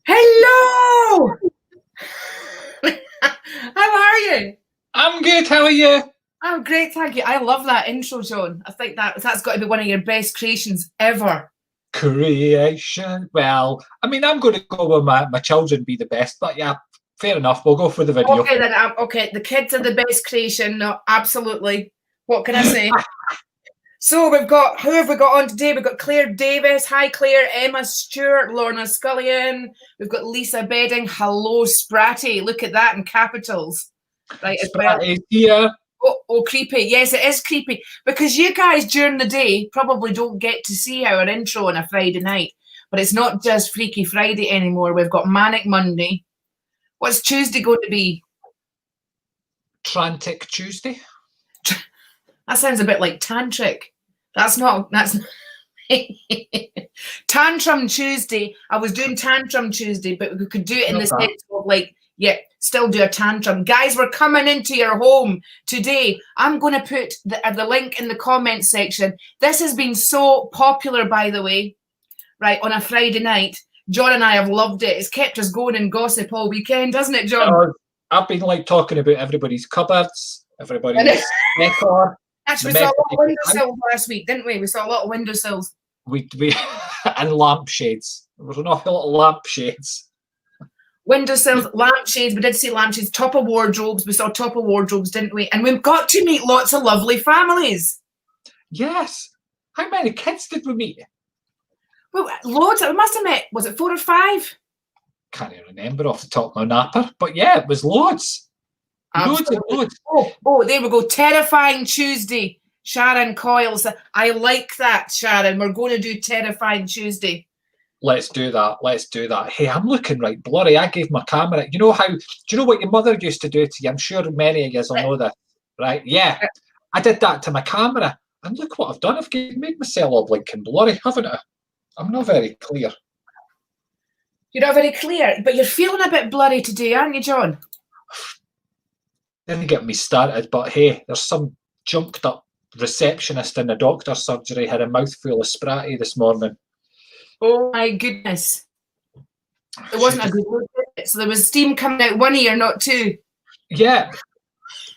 Hello! How are you? I'm good, how are you? I'm great, thank you. I love that intro, John. I think that's got to be one of your best creations ever. Creation. Well, I mean, I'm going to go with my children be the best, but yeah, fair enough. We'll go for the video. Okay, then. Okay, the kids are the best creation. No, absolutely. What can I say? So who have we got on today? We've got Claire Davis. Hi, Claire. Emma Stewart. Lorna Scullion. We've got Lisa Bedding. Hello, Spratty. Look at that in capitals. Right, as well. Here. Oh, creepy. Yes, it is creepy. Because you guys during the day probably don't get to see our intro on a Friday night. But it's not just Freaky Friday anymore. We've got Manic Monday. What's Tuesday going to be? Trantic Tuesday. That sounds a bit like tantric. That's Tantrum Tuesday. I was doing Tantrum Tuesday, but we could do it in the sense of like, yeah, still do a tantrum. Guys, we're coming into your home today. I'm going to put the link in the comments section. This has been so popular, by the way, right, on a Friday night. John and I have loved it. It's kept us going in gossip all weekend, hasn't it, John? I've been like talking about everybody's cupboards, everybody's decor. Actually, we saw a lot of windowsills last week, didn't we? We saw a lot of windowsills. We and lampshades. There was an awful lot of lampshades. Windowsills, lampshades. We did see lampshades. Top of wardrobes. We saw top of wardrobes, didn't we? And we've got to meet lots of lovely families. Yes. How many kids did we meet? Well, loads. We must have met. Was it 4 or 5? Can't even remember off the top of my napper. But yeah, it was loads. Loads and loads. Oh, there we go. Terrifying Tuesday. Sharon Coyles. I like that, Sharon. We're going to do Terrifying Tuesday. Let's do that. Let's do that. Hey, I'm looking right blurry. I gave my camera. You know how? Do you know what your mother used to do to you? I'm sure many of you will know this, right? Yeah. I did that to my camera, and look what I've done. I've made myself all blinking blurry, haven't I? I'm not very clear. You're not very clear, but you're feeling a bit blurry today, aren't you, John? Didn't get me started, but hey, there's some junked up receptionist in the doctor's surgery had a mouthful of Spratty this morning. Oh my goodness. It wasn't a good look, so there was steam coming out one ear, not two. Yeah.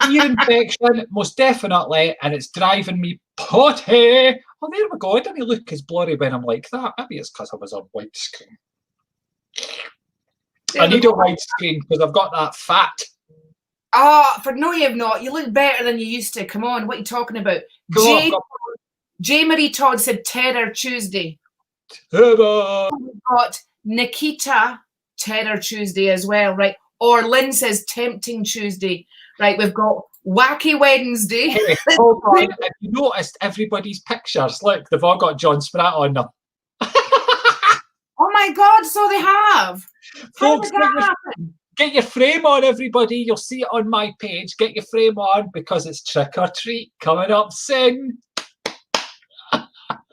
Ear infection, most definitely, and it's driving me potty. Oh, there we go. I didn't look as blurry when I'm like that. Maybe it's because I was on widescreen. I need a widescreen because I've got that fat. No, you have not. You look better than you used to. Come on, what are you talking about? J. Marie Todd said Terror Tuesday. Terror. We've got Nikita Terror Tuesday as well, right? Or Lynn says Tempting Tuesday, right? We've got Wacky Wednesday. Hey, hold on. Have you noticed everybody's pictures? Look, they've all got John Spratt on them. Oh my God, so they have. Folks, get your frame on, everybody. You'll see it on my page. Get your frame on because it's Trick or Treat coming up soon.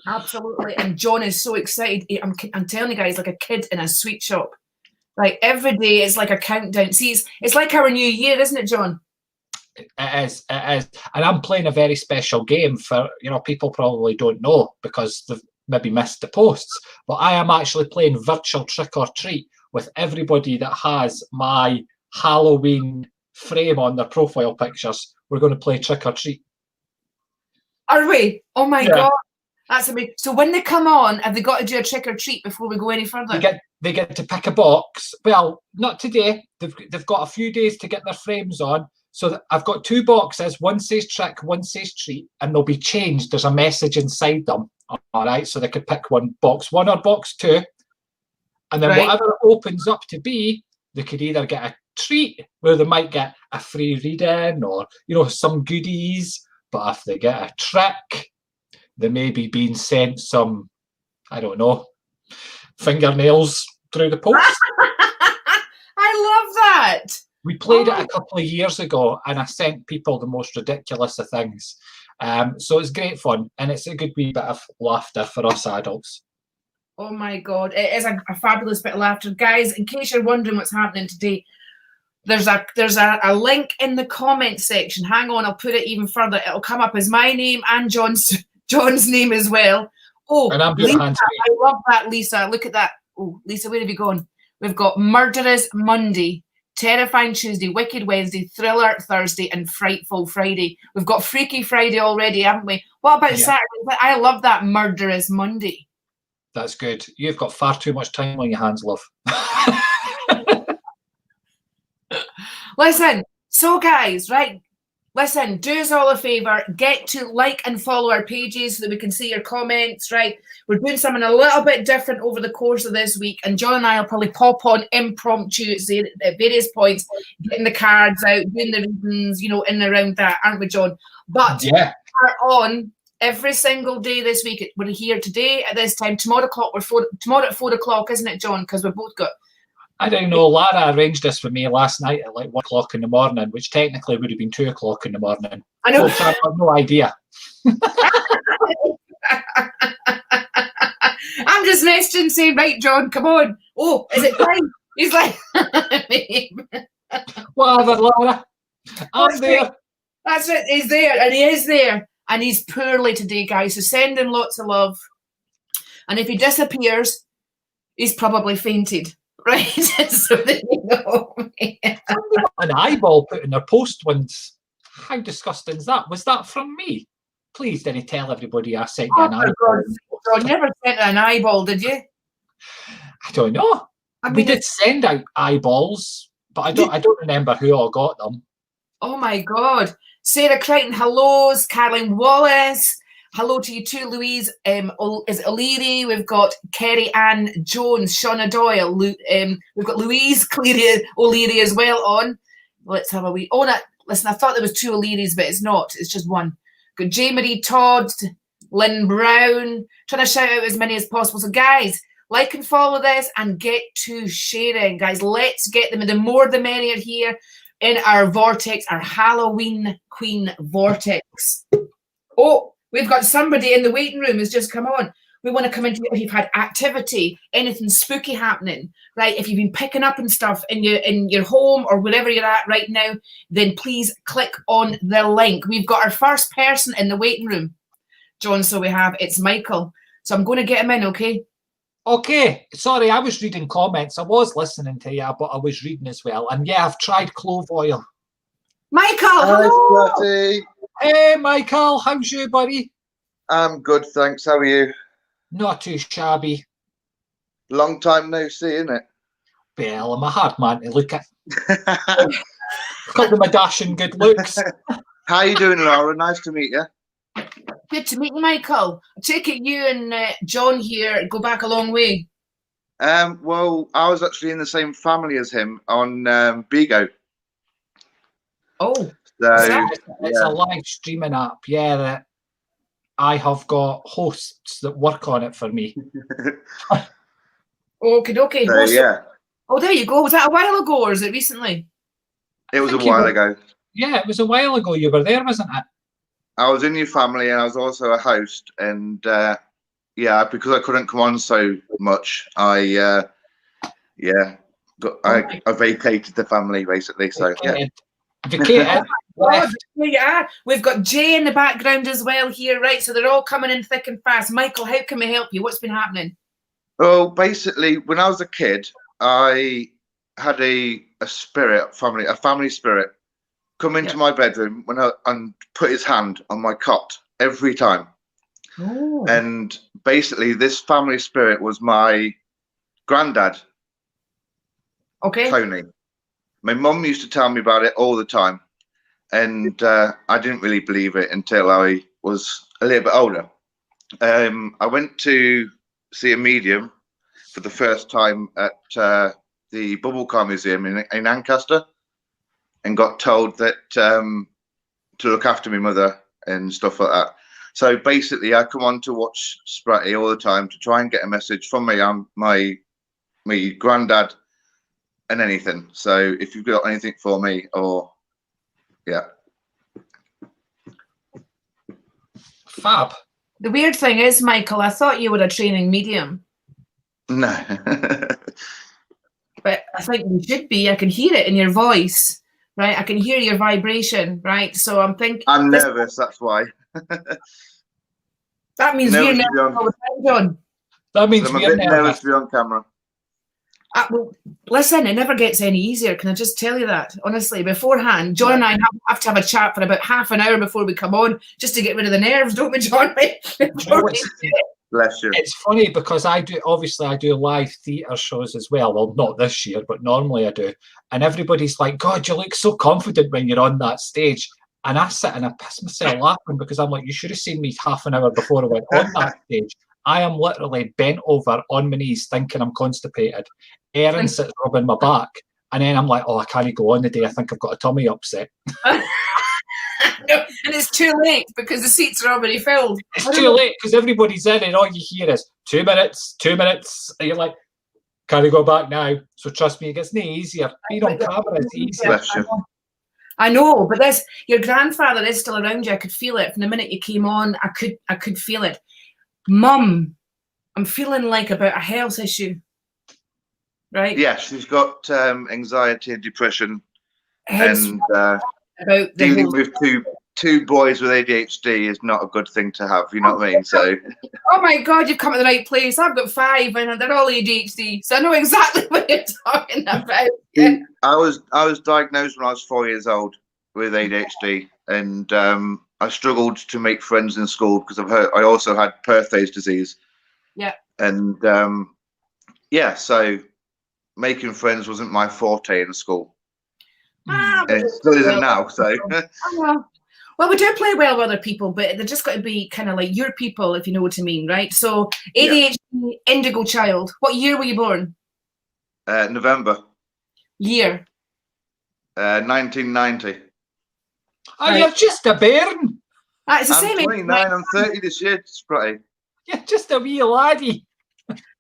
Absolutely. And John is so excited. I'm telling you guys, like a kid in a sweet shop. Like every day is like a countdown. See, it's like our new year, isn't it, John? It is. And I'm playing a very special game for, people probably don't know because they've maybe missed the posts. But I am actually playing virtual Trick or Treat with everybody that has my Halloween frame on their profile pictures. We're going to play Trick or Treat. Are we? Oh my God. That's amazing. So when they come on, have they got to do a trick or treat before we go any further? They get to pick a box. Well, not today. They've got a few days to get their frames on. So I've got 2 boxes. One says trick, one says treat, and they'll be changed. There's a message inside them. All right, so they could pick box 1 or box 2. And then whatever it opens up to be, they could either get a treat where they might get a free reading or, some goodies. But if they get a trick, they may be being sent some, I don't know, fingernails through the post. I love that. We played it a couple of years ago and I sent people the most ridiculous of things. So it's great fun and it's a good wee bit of laughter for us adults. Oh my God, it is a fabulous bit of laughter. Guys, in case you're wondering what's happening today, there's a link in the comment section. Hang on, I'll put it even further. It'll come up as my name and John's John's name as well. Oh, And I'm Lisa, hands I love that, Lisa. Look at that. Oh, Lisa, where have you gone? We've got Murderous Monday, Terrifying Tuesday, Wicked Wednesday, Thriller Thursday, and Frightful Friday. We've got Freaky Friday already, haven't we? What about Saturday? I love that Murderous Monday. That's good. You've got far too much time on your hands, love. Listen, so guys, right? Listen, do us all a favour, get to like and follow our pages so that we can see your comments, right? We're doing something a little bit different over the course of this week, and John and I will probably pop on impromptu at various points, getting the cards out, doing the readings, you know, in and around that, aren't we, John? But yeah, we're on every single day this week. We're here today at this time. Tomorrow at 4 o'clock, isn't it, John? Because we've both got... I don't know. Lara arranged this for me last night at like 1 o'clock in the morning, which technically would have been 2 o'clock in the morning. I know. Folks, I've got no idea. I'm just messaging saying, right, John, come on. Oh, is it time? He's like, whatever, Lara. I'm there. That's it. He's there, and he is there, and he's poorly today, guys. So send him lots of love. And if he disappears, he's probably fainted. Right, so that you know. An eyeball put in their post once. How disgusting is that? Was that from me? Please didn't tell everybody I sent you an eyeball. God, you never sent an eyeball, did you? I don't know. I mean, we did send out eyeballs, but I don't remember who all got them. Oh my God. Sarah Crichton, hellos. Caroline Wallace. Hello to you too, Louise. Is it O'Leary? We've got Kerry Ann Jones, Shauna Doyle. We've got Louise O'Leary as well on. Let's have a wee. Oh, no, listen, I thought there was 2 O'Learys, but it's not. It's just one. Got J. Marie Todd, Lynn Brown. Trying to shout out as many as possible. So, guys, like and follow this and get to sharing, guys. Let's get them. The more the merrier here in our vortex, our Halloween Queen vortex. Oh. We've got somebody in the waiting room who's just come on. We want to come into it if you've had activity, anything spooky happening, right? If you've been picking up and stuff in your home or wherever you're at right now, then please click on the link. We've got our first person in the waiting room, John. So it's Michael. So I'm going to get him in, okay? Okay. Sorry, I was reading comments. I was listening to you, but I was reading as well. And yeah, I've tried clove oil. Michael, hello. Hi, hey, Michael, how's you, buddy? I'm good, thanks. How are you? Not too shabby. Long time no see, isn't it? Well, I'm a hard man to look at. Because of my dashing good looks. How you doing, Laura? Nice to meet you. Good to meet you, Michael. I take it you and John here go back a long way. Well, I was actually in the same family as him on Bigo. Oh. So, it's a live streaming app, yeah, that I have got hosts that work on it for me. Okay. So, yeah. Oh, there you go. Was that a while ago or is it recently? It was a while ago. Yeah, it was a while ago. You were there, wasn't it? I was in your family and I was also a host. And yeah, because I couldn't come on so much, I vacated the family basically. So, yeah. Vacated. Yeah, we've got Jay in the background as well here, right? So they're all coming in thick and fast. Michael, how can we help you? What's been happening? Well, basically, when I was a kid, I had a family spirit come into my bedroom and put his hand on my cot every time. Oh. And basically, this family spirit was my granddad. Okay. Tony. My mum used to tell me about it all the time. And I didn't really believe it until I was a little bit older. I went to see a medium for the first time at the Bubble Car Museum in Ancaster and got told that to look after my mother and stuff like that. So basically, I come on to watch Spratty all the time to try and get a message from my granddad and anything. So if you've got anything for me or... Yeah. Fab. The weird thing is, Michael, I thought you were a training medium. No. But I think you should be. I can hear it in your voice, right? I can hear your vibration, right? So I'm thinking... I'm nervous, that's why. That means we're nervous all the time, John. That means I'm a bit nervous to be on camera. Well, listen, it never gets any easier. Can I just tell you that? Honestly, beforehand, John and I have to have a chat for about half an hour before we come on, just to get rid of the nerves, don't we, John? Bless you. It's funny because I do live theatre shows as well. Well, not this year, but normally I do. And everybody's like, God, you look so confident when you're on that stage. And I sit and I piss myself laughing because I'm like, you should have seen me half an hour before I went on that stage. I am literally bent over on my knees thinking I'm constipated. Erin sits rubbing my back. And then I'm like, oh, I can't go on the day. I think I've got a tummy upset. No, and it's too late because the seats are already filled. It's too late because everybody's in and all you hear is 2 minutes, 2 minutes. And you're like, can I go back now? So trust me, it gets no easier. Being on camera is easier. I know, but your grandfather is still around you. I could feel it from the minute you came on. I could feel it. Mum, I'm feeling like about a health issue. Right? Yeah, she's got anxiety and depression, and about dealing with two boys with ADHD is not a good thing to have. You know what I mean? So. Oh my God, you've come to the right place. I've got 5, and they're all ADHD, so I know exactly what you're talking about. Yeah. I was diagnosed when I was 4 years old with ADHD, and I struggled to make friends in school because I also had Perthes disease. Yeah. And so making friends wasn't my forte in school. And it still isn't now. So. Well, we do play well with other people, but they're just got to be kind of like your people, if you know what I mean, right? So ADHD, indigo child. What year were you born? November. Year? 1990. Oh, you're just a bairn. It's the I'm same 29. I'm 30 this year, Spratty. You're just a wee laddie.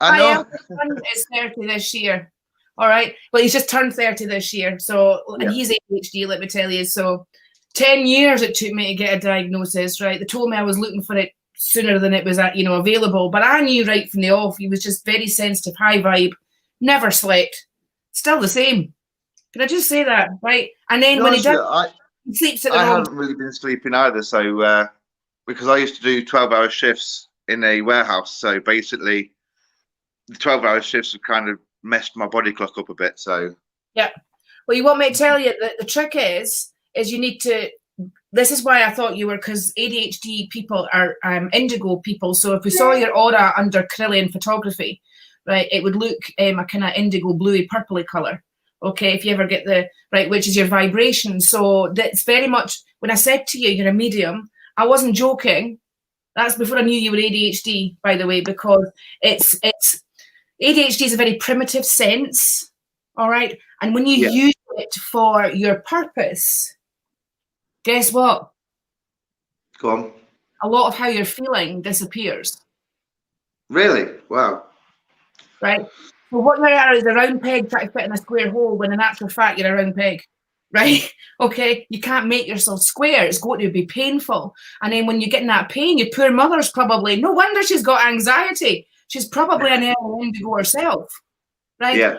I know. My son is 30 this year. All right. Well, he's just turned 30 this year. So, and he's ADHD, let me tell you. So 10 years it took me to get a diagnosis, right? They told me I was looking for it sooner than it was, available. But I knew right from the off, he was just very sensitive, high vibe, never slept. Still the same. Can I just say that, right? And then when he sleeps at the I haven't really been sleeping either. So, because I used to do 12-hour shifts in a warehouse. So basically, the 12-hour shifts have kind of messed my body clock up a bit. So, yeah. Well, you want me to tell you that the trick is you need to, this is why I thought you were, because ADHD people are indigo people. So if we saw your aura under Carillion photography, right, it would look a kind of indigo bluey purpley color. Okay, if you ever get which is your vibration. So that's very much, when I said to you, you're a medium, I wasn't joking. That's before I knew you were ADHD, by the way, because it's ADHD is a very primitive sense, all right? And when you use it for your purpose, guess what? Go on. A lot of how you're feeling disappears. Really? Wow. Right? So what you are is a round peg trying to fit in a square hole when in actual fact you're a round peg. Right? Okay? You can't make yourself square. It's going to be painful. And then when you get in that pain, your poor mother's probably, no wonder she's got anxiety. She's probably an early indigo herself. Right? Yeah.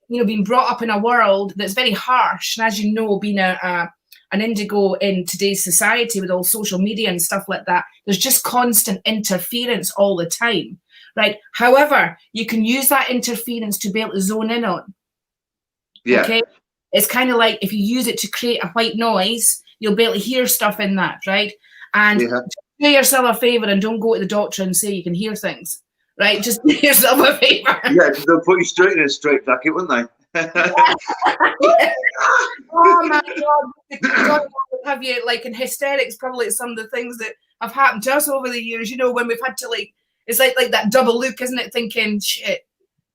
Being brought up in a world that's very harsh. And as you know, being an indigo in today's society with all social media and stuff like that, there's just constant interference all the time. Right. However, you can use that interference to be able to zone in on. Yeah. Okay. It's kind of like if you use it to create a white noise, you'll be able to hear stuff in that, right? And do yourself a favor and don't go to the doctor and say you can hear things, right? Just do yourself a favor. Yeah, because they'll put you straight in a straight jacket, wouldn't they? Oh my God. Have you in hysterics? Probably some of the things that have happened to us over the years. When we've had to it's like that double look, isn't it? Thinking, shit,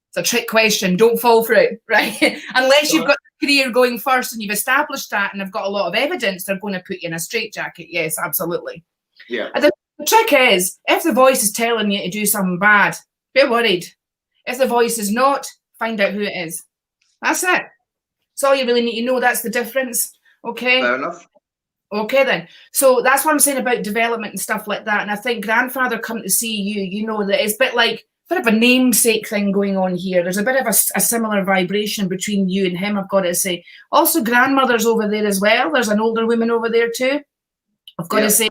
it's a trick question. Don't fall for it, right? Unless you've got the career going first and you've established that and have got a lot of evidence, they're going to put you in a straitjacket. Yes, absolutely. Yeah. And the trick is, if the voice is telling you to do something bad, be worried. If the voice is not, find out who it is. That's it. That's all you really need to know. That's the difference. Okay? Fair enough. Okay then. So that's what I'm saying about development and stuff like that. And I think grandfather come to see you, that it's a bit like a bit of a namesake thing going on here. There's a bit of a similar vibration between you and him, I've got to say. Also, grandmother's over there as well. There's an older woman over there too. I've got to say.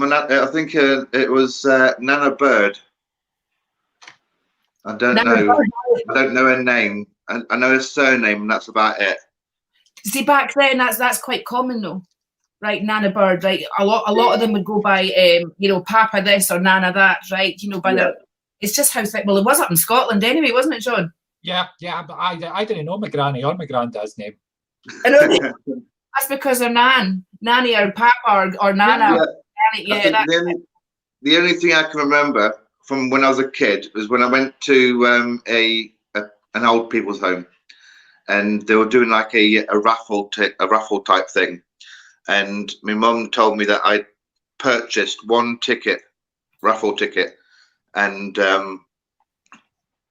I think it was Nana Bird. I don't know. I don't know her name. I know her surname, and that's about it. See, back then, that's quite common though, right? Nana Bird, right? A lot of them would go by, Papa this or Nana that, right? By their. It's just how thick. Well, it was up in Scotland anyway, wasn't it, John? Yeah, but I didn't know my granny or my granddad's name. I know. That's because they're nanny or Papa or Nana. Yeah. The only thing I can remember from when I was a kid was when I went to an old people's home, and they were doing like a raffle type thing, and my mum told me that I purchased one raffle ticket, and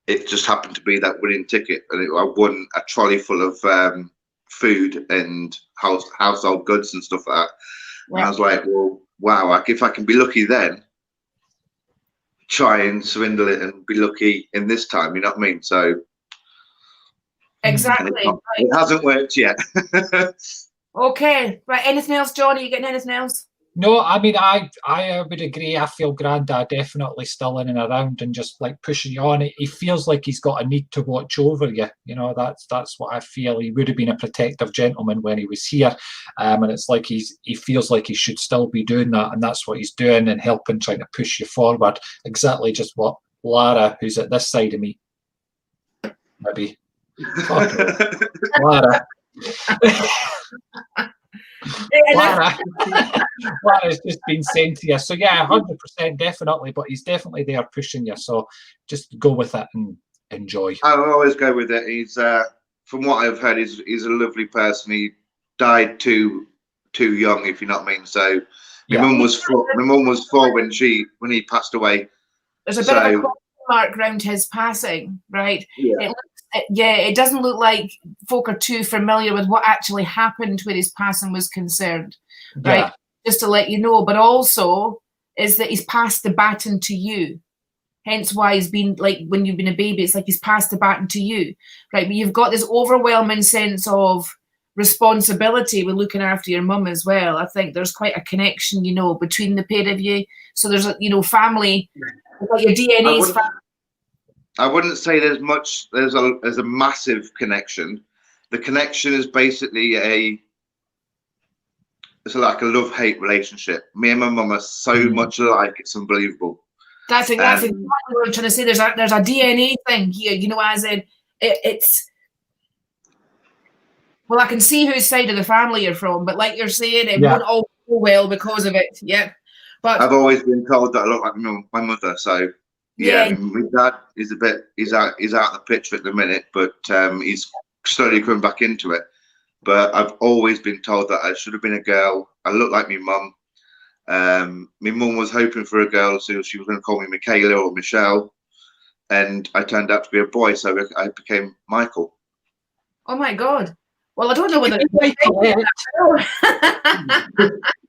it just happened to be that winning ticket, and I won a trolley full of food and household goods and stuff like that. Wow. And I was like, well, wow, like if I can be lucky then, try and swindle it and be lucky in this time, you know what I mean? So exactly. It hasn't worked yet. Okay, right. Anything else, John? Are you getting anything else? No, I mean, I would agree. I feel Grandad definitely still in and around and just like pushing you on. He feels like he's got a need to watch over you. That's what I feel. He would have been a protective gentleman when he was here, and it's like he feels like he should still be doing that, and that's what he's doing and helping, trying to push you forward. Exactly, just what Lara, who's at this side of me, maybe. Lara. Lara's just been saying to you. So yeah, 100% definitely, but he's definitely there pushing you. So just go with it and enjoy. I always go with it. He's from what I've heard, he's a lovely person. He died too young, if you know what I mean. So my mum was 4 when he passed away. There's a bit of a question mark around his passing, right? Yeah. It doesn't look like folk are too familiar with what actually happened where his passing was concerned, right? Yeah. Just to let you know, but also is that he's passed the baton to you. Hence why he's been, like, when you've been a baby, it's like he's passed the baton to you, right? But you've got this overwhelming sense of responsibility with looking after your mum as well. I think there's quite a connection, between the pair of you. So there's family, like your DNA's family. I wouldn't say there's much. There's a massive connection. The connection is basically it's like a love-hate relationship. Me and my mum are so much alike. It's unbelievable. That's exactly what I'm trying to say. There's a DNA thing here. As in it's. Well, I can see whose side of the family you're from, but like you're saying, it won't all go well because of it. Yeah, but I've always been told that I look like my mother. So. Yeah, my dad is he's out of the picture at the minute, but he's slowly coming back into it. But I've always been told that I should have been a girl. I look like my mum. My mum was hoping for a girl, so she was going to call me Michaela or Michelle, and I turned out to be a boy, so I became Michael. Oh my God. Well, I don't know whether there's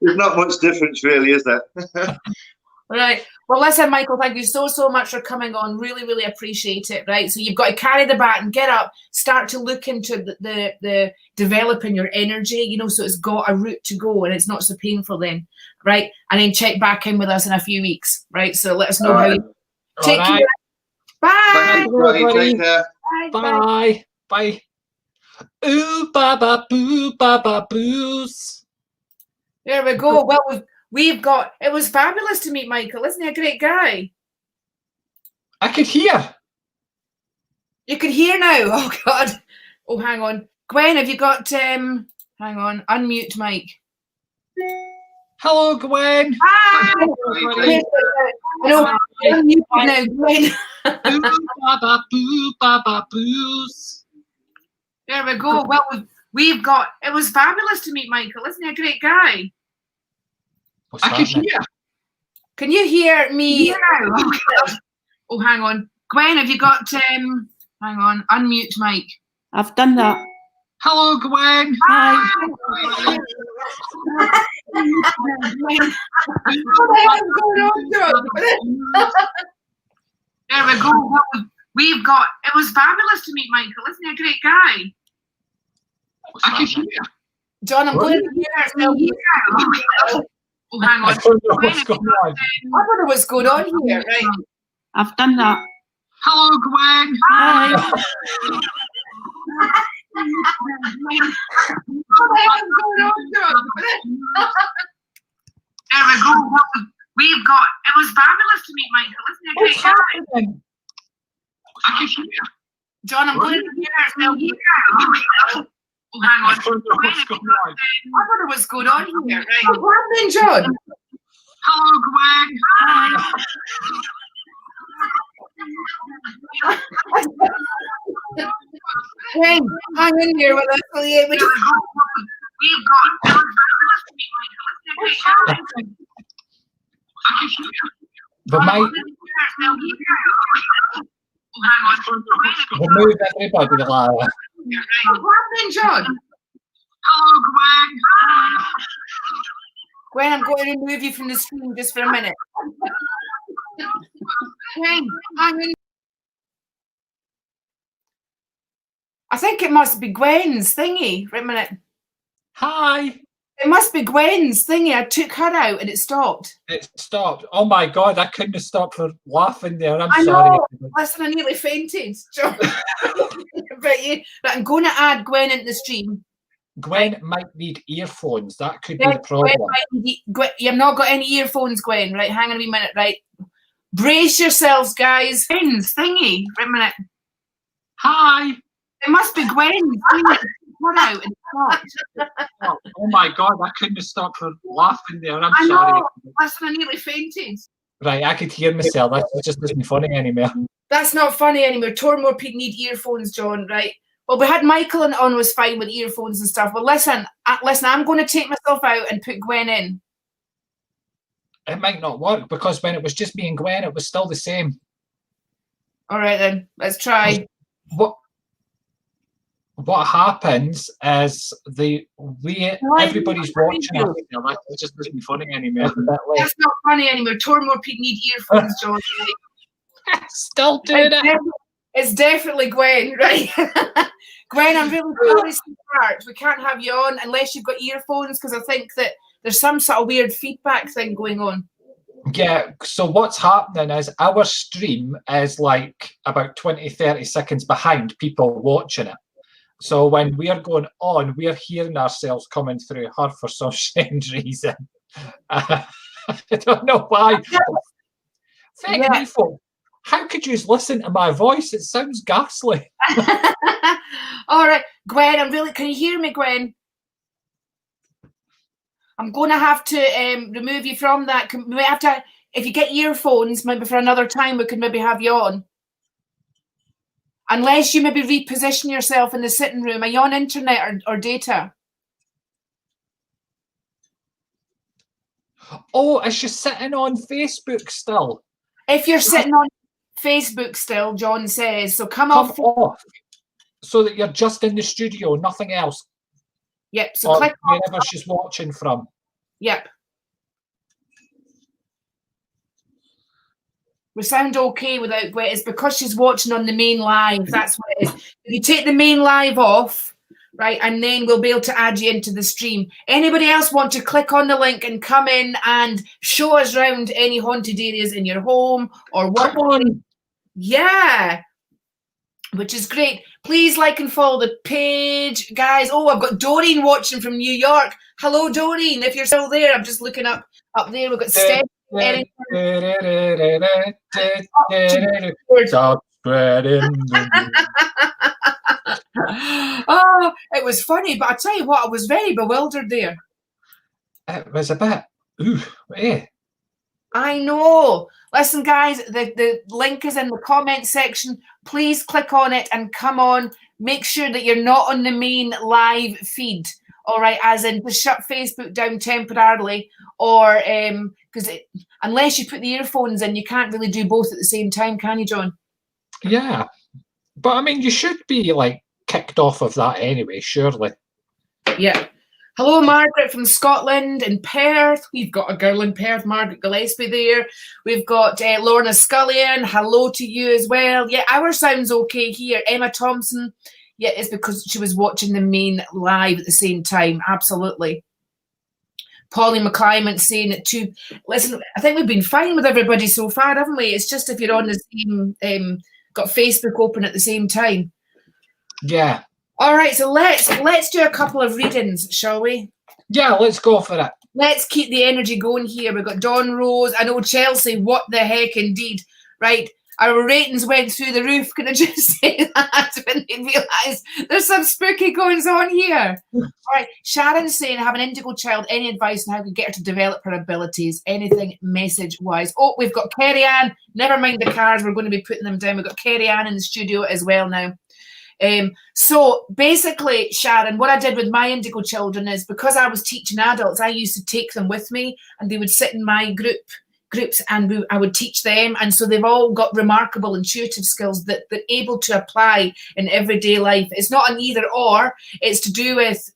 not much difference really, is there? Right. Well, listen, Michael, thank you so much for coming on. Really, really appreciate it. Right. So you've got to carry the baton, get up, start to look into the developing your energy, so it's got a route to go and it's not so painful then. Right. And then check back in with us in a few weeks. Right. So let us know how you take care. Bye. Take care. Bye. Bye. Ooh, baba, boo, baba, boos. There we go. Well, it was fabulous to meet Michael. Isn't he a great guy? I could hear. You could hear now. Oh, God. Oh, hang on. Gwen, have you got, hang on, unmute mic. Hello, Gwen. Hi. No, unmute now, Gwen. Boo, baba, boo, baba, boos. There we go. Well, it was fabulous to meet Michael. Isn't he a great guy? I can hear. Can you hear me? Oh, hang on. Gwen, have you got, hang on, unmute mic. I've done that. Hello, Gwen. Hi. There we go. It was fabulous to meet Michael. Isn't he a great guy? I can hear. John, I'm going to hear. Oh, hang on. I don't know what's going on. I don't know what's going on here, right? I've done that. Hello, Gwen. Hi. There we go. We've got. It was fabulous to meet Michael. Isn't it What's great? happening? I can hear you. John, I'm going to Oh, hang on. I don't know what's going on. I don't know what's going on here, right? What's happening, John? Hello, Gwen. Hi. Gwen, hang in here with us, will you? We've got. It was fabulous to meet Michael. Isn't it great? I can hear you. The mic, Oh, hang on. remove everybody, Lara. What's happening, John? Hello, Gwen. Hi. Gwen, I'm going to remove you from the screen just for a minute. Gwen, hang in. I think it must be Gwen's thingy. Wait a minute. Hi. It must be Gwen's thingy. I took her out and it stopped. It stopped. Oh my God, I couldn't have stopped for laughing there. I'm I sorry. know. Listen, I nearly fainted, John. But you, right, I'm going to add Gwen into the stream. Gwen might need earphones. That could be Gwen, the problem. Gwen, you've not got any earphones, Gwen. Right, hang on a wee minute. Right, brace yourselves, guys. Gwen's thingy. Wait a minute. Hi. It must be Gwen's thingy. What out and stopped. Oh my God, I couldn't have stopped for laughing there. I'm I sorry. know. Listen, I nearly fainted. Right, I could hear myself. That just isn't funny anymore. That's not funny anymore. Tormore people need earphones, John. Right. Well, we had Michael on was fine with earphones and stuff. But listen, I'm going to take myself out and put Gwen in. It might not work because when it was just me and Gwen, it was still the same. All right then, let's try. What happens is everybody's watching us. It just doesn't funny anymore. That's not funny anymore. Tormore people need earphones, John. Still doing it. It's definitely Gwen, right? Gwen, I'm really sorry, sweetheart. We can't have you on unless you've got earphones because I think that there's some sort of weird feedback thing going on. Yeah, so what's happening is our stream is like about 20-30 seconds behind people watching it. So when we are going on, we are hearing ourselves coming through her for some strange reason. I don't know why. Me, folk. How could you listen to my voice? It sounds ghastly. All right, Gwen, can you hear me, Gwen? I'm going to have to remove you from that. We might have to, if you get earphones, maybe for another time, we could maybe have you on. Unless you maybe reposition yourself in the sitting room. Are you on internet or data? Oh, is she sitting on Facebook still? If you're sitting on Facebook still, John says, so come off so that you're just in the studio, nothing else. Yep, so click on wherever she's watching from. Yep. We sound okay without Gwen. It's because she's watching on the main live. That's what it is. If you take the main live off, right, and then we'll be able to add you into the stream. Anybody else want to click on the link and come in and show us around any haunted areas in your home or what? Come on. Yeah, which is great. Please like and follow the page, guys. Oh, I've got Doreen watching from New York. Hello, Doreen. If you're still there, I'm just looking up there. We've got Steph. Stop spreading. Oh, it was funny, but I tell you what, I was very bewildered there. It was a bit. Ooh, eh. I know. Listen, guys, the link is in the comment section. Please click on it and come on. Make sure that you're not on the main live feed. All right, as in to shut Facebook down temporarily, or because unless you put the earphones in, you can't really do both at the same time, can you, John? Yeah, but I mean, you should be like kicked off of that anyway, surely. Yeah. Hello, Margaret from Scotland in Perth. We've got a girl in Perth, Margaret Gillespie there. We've got Lorna Scullion. Hello to you as well. Yeah, our sound's okay here. Emma Thompson. Yeah, it's because she was watching the main live at the same time. Absolutely. Polly McClyment saying it too. Listen, I think we've been fine with everybody so far, haven't we? It's just if you're on the same, got Facebook open at the same time. Yeah. All right, so let's do a couple of readings, shall we? Yeah, let's go for it. Let's keep the energy going here. We've got Dawn Rose. I know Chelsea. What the heck, indeed. Right. Our ratings went through the roof. Can I just say that when they realise there's some spooky goings on here? All right. Sharon's saying, I have an indigo child. Any advice on how to get her to develop her abilities? Anything message-wise? Oh, we've got Kerry Ann. Never mind the cards. We're going to be putting them down. We've got Kerry Ann in the studio as well now. So basically, Sharon, what I did with my indigo children is because I was teaching adults, I used to take them with me and they would sit in my groups and I would teach them. And so they've all got remarkable intuitive skills that they're able to apply in everyday life. It's not an either or, it's to do with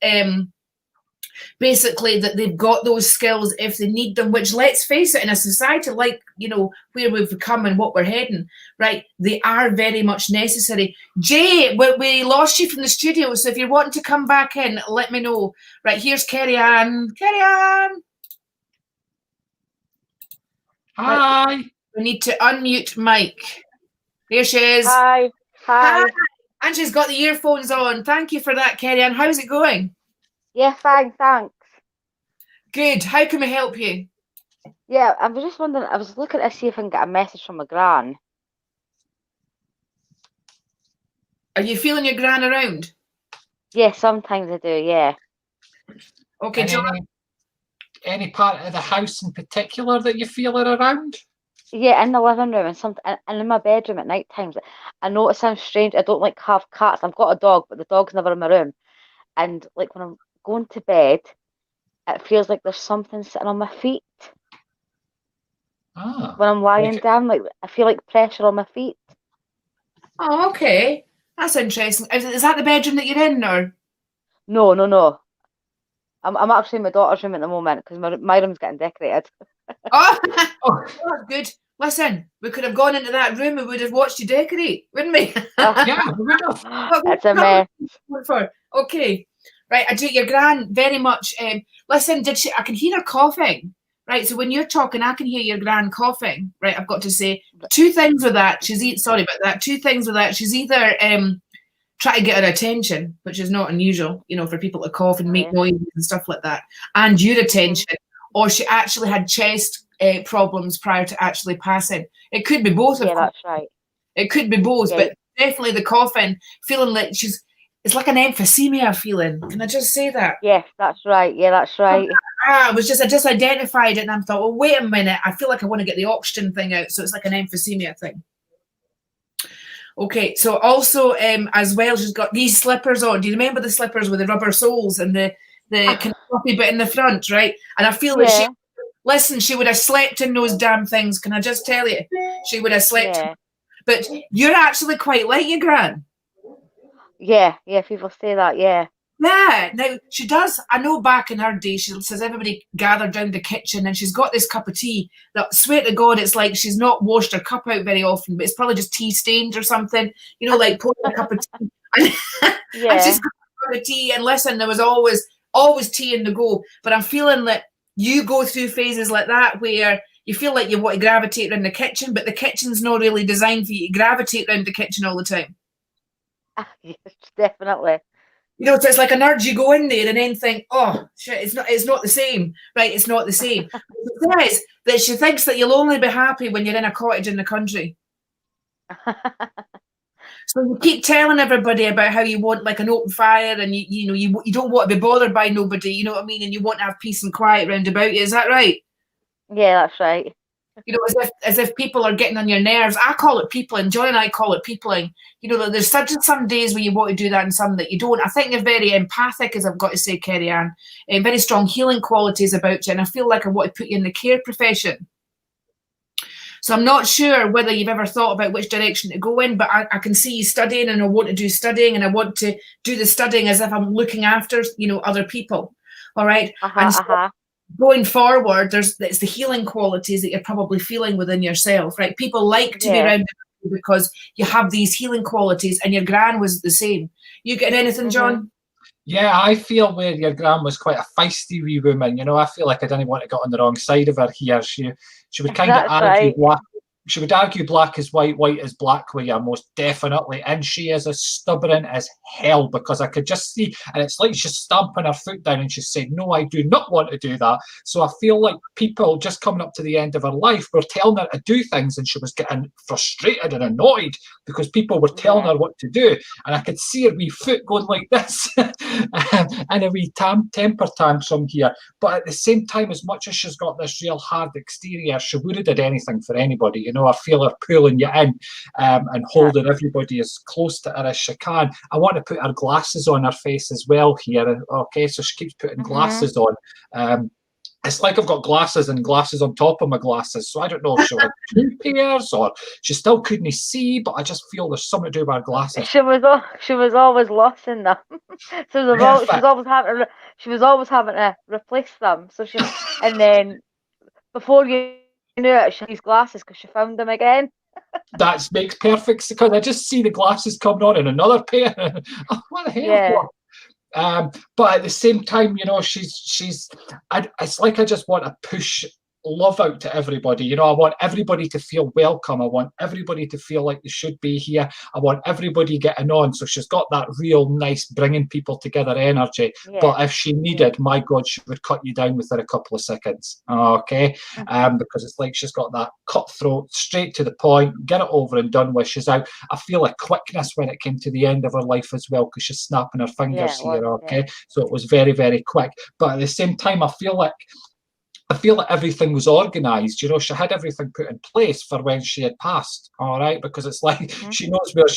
basically that they've got those skills if they need them, which, let's face it, in a society like, you know, where we've come and what we're heading, right, they are very much necessary. Jay, we lost you from the studio, so if you're wanting to come back in, let me know. Right, here's Kerry Ann. Kerry Ann. Hi. Right, we need to unmute Mike. There she is. Hi. Hi. And she's got the earphones on. Thank you for that, Kerry Ann. How's it going? Yeah, fine, thanks. Good. How can we help you? Yeah, I was just wondering, I was looking to see if I can get a message from my gran. Are you feeling your gran around? Yeah, sometimes I do, yeah. Okay, John. Any part of the house in particular that you feel her around? Yeah, in the living room and in my bedroom at night times. I know it sounds strange, I don't like have cats. I've got a dog, but the dog's never in my room. And like when I'm going to bed, it feels like there's something sitting on my feet. Ah, when I'm lying down, like I feel like pressure on my feet. Oh, okay. That's interesting. Is that the bedroom that you're in, or? No. I'm actually in my daughter's room at the moment because my room's getting decorated. Oh, that's good. Listen, we could have gone into that room and we would have watched you decorate, wouldn't we? Yeah, we would have. It's a mess. Okay. Right, I do your gran very much. Listen, I can hear her coughing. Right, so when you're talking, I can hear your gran coughing. Right, I've got to say two things with that. Sorry about that. Two things with that. She's either trying to get her attention, which is not unusual, you know, for people to cough and make noises and stuff like that, and your attention, or she actually had chest problems prior to actually passing. It could be both. Yeah, that's right. It could be both, but definitely the coughing, feeling like it's like an emphysema feeling. Can I just say that? Yes, that's right. Yeah, that's right. I just identified it and I thought, well, wait a minute. I feel like I want to get the oxygen thing out. So it's like an emphysema thing. Okay, so also as well, she's got these slippers on. Do you remember the slippers with the rubber soles and the kind of floppy bit in the front, right? And I feel that she would have slept in those damn things. Can I just tell you? She would have slept. Yeah. But you're actually quite like your gran. Yeah, people say that, yeah. Yeah, now she does. I know back in her day, she says everybody gathered down the kitchen and she's got this cup of tea that, swear to God, it's like she's not washed her cup out very often, but it's probably just tea stained or something, you know, like pouring a cup of tea. And she's got a cup of tea, and listen, there was always tea in the go. But I'm feeling that you go through phases like that where you feel like you want to gravitate around the kitchen, but the kitchen's not really designed for you to gravitate around the kitchen all the time. Yes, definitely. You know, so it's like an urge, you go in there and then think, oh, shit, it's not the same. Right, it's not the same. The thing is that she thinks that you'll only be happy when you're in a cottage in the country. So you keep telling everybody about how you want like an open fire and you don't want to be bothered by nobody, you know what I mean? And you want to have peace and quiet round about you. Is that right? Yeah, that's right. You know, as if people are getting on your nerves. I call it peopling. Joy and I call it peopling. You know, there's some days where you want to do that and some that you don't. I think you're very empathic, as I've got to say, Kerry Ann, and very strong healing qualities about you. And I feel like I want to put you in the care profession. So I'm not sure whether you've ever thought about which direction to go in, but I can see you studying, and I want to do studying, and I want to do the studying as if I'm looking after, you know, other people. All right. Going forward, it's the healing qualities that you're probably feeling within yourself, right? People like to be around you because you have these healing qualities, and your gran was the same. You getting anything, John? Yeah, I feel where your gran was quite a feisty wee woman. You know, I feel like I didn't want to get on the wrong side of her here. She would kind of That's argue right. black. She would argue black is white, white is black with you, most definitely. And she is as stubborn as hell, because I could just see, and it's like she's stamping her foot down and she's saying, no, I do not want to do that. So I feel like people just coming up to the end of her life were telling her to do things, and she was getting frustrated and annoyed because people were telling her what to do. And I could see her wee foot going like this and a wee temper tantrum here. But at the same time, as much as she's got this real hard exterior, she would have did anything for anybody. You know, I feel her pulling you in and holding everybody as close to her as she can. I want to put her glasses on her face as well here. Okay, so she keeps putting glasses on. It's like I've got glasses and glasses on top of my glasses. So I don't know if she had 2 pairs or she still couldn't see, but I just feel there's something to do with her glasses. She was always lost in them. So she was always having to replace them. So and then before you knew it, she had these glasses because she found them again. That makes perfect sense, because I just see the glasses coming on in another pair. Oh, what the hell? Yeah. But at the same time, you know, it's like I just want to push love out to everybody. You know, I want everybody to feel welcome. I want everybody to feel like they should be here. I want everybody getting on. So she's got that real nice bringing people together energy. Yeah. But if she needed, my God, she would cut you down within a couple of seconds. Okay. Because it's like she's got that cutthroat, straight to the point, get it over and done with. She's out. I feel a quickness when it came to the end of her life as well, because she's snapping her fingers here. Okay. So it was very, very quick. But at the same time, I feel like everything was organised. You know, she had everything put in place for when she had passed. All right, because it's like she knows where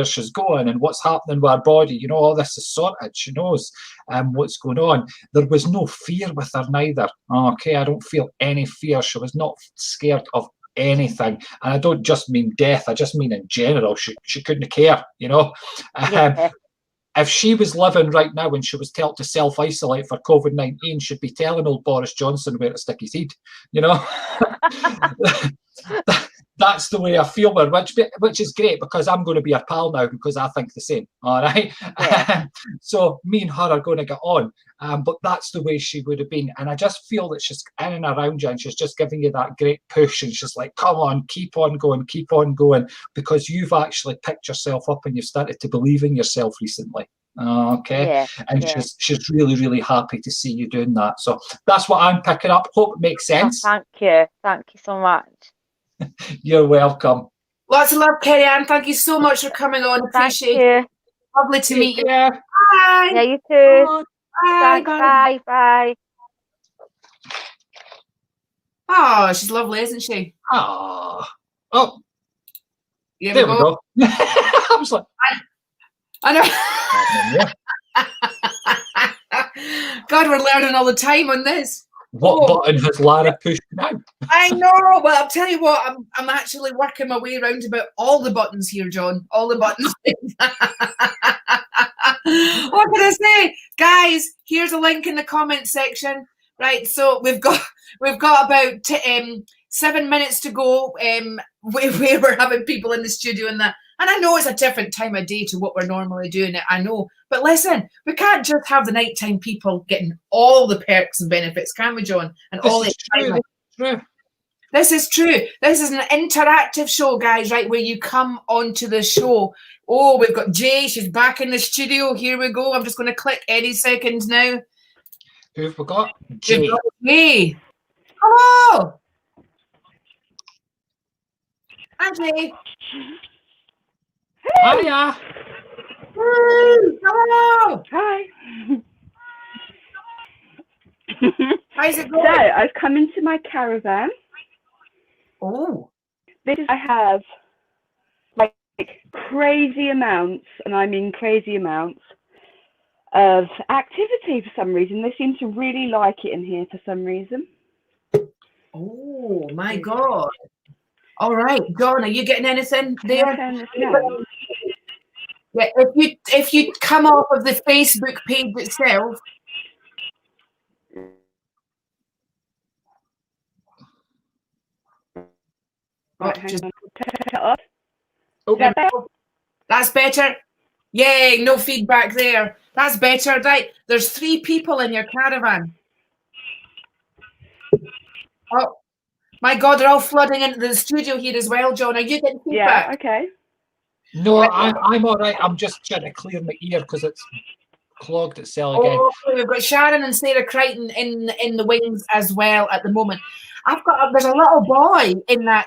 she's going and what's happening with her body. You know, all this is sorted. She knows what's going on. There was no fear with her neither. Okay, I don't feel any fear. She was not scared of anything, and I don't just mean death. I just mean in general. She couldn't care. You know. If she was living right now and she was told to self-isolate for COVID-19, she'd be telling old Boris Johnson where to stick his head, you know? That's the way I feel her, which is great, because I'm going to be her pal now because I think the same, all right? Yeah. So me and her are going to get on, but that's the way she would have been. And I just feel that she's in and around you and she's just giving you that great push, and she's like, come on, keep on going, because you've actually picked yourself up and you've started to believe in yourself recently. Okay. Yeah, and she's really, really happy to see you doing that. So that's what I'm picking up. Hope it makes sense. Oh, thank you so much. You're welcome. Lots of love, Kerry Ann. Thank you so much for coming on. Appreciate it. Lovely to meet you. Bye. Yeah, you too. Bye. Thanks, bye. Oh, she's lovely, isn't she? Oh. There we go. I was like, I know. God, we're learning all the time on this. What button has Lara pushed now? I know. Well, I'll tell you what, I'm actually working my way around about all the buttons here, John. All the buttons. What can I say? Guys, here's a link in the comment section. Right, so we've got about 7 minutes to go where we're having people in the studio and that. And I know it's a different time of day to what we're normally doing it, I know. But listen, we can't just have the nighttime people getting all the perks and benefits, can we, John? And all the excitement. This is true. This is an interactive show, guys, right, where you come onto the show. Oh, we've got Jay. She's back in the studio. Here we go. I'm just going to click any second now. Who have we got? Jay. Jay. Hello. Hi, Jay. Hiya. Hello. Hi. How's it going? So I've come into my caravan. Oh. I have like crazy amounts, and I mean crazy amounts, of activity for some reason. They seem to really like it in here for some reason. Oh my God. All right, John, are you getting anything there? Yeah, if you come off of the Facebook page itself. Right, hang on. Turn it off. Okay. That's better. Yay, no feedback there. That's better, right? There's 3 people in your caravan. Oh, my God, they're all flooding into the studio here as well, John. Are you getting feedback? Yeah, okay. No, I'm all right. I'm just trying to clear my ear because it's clogged itself again. Oh, we've got Sharon and Sarah Crichton in the wings as well at the moment. There's a little boy in that.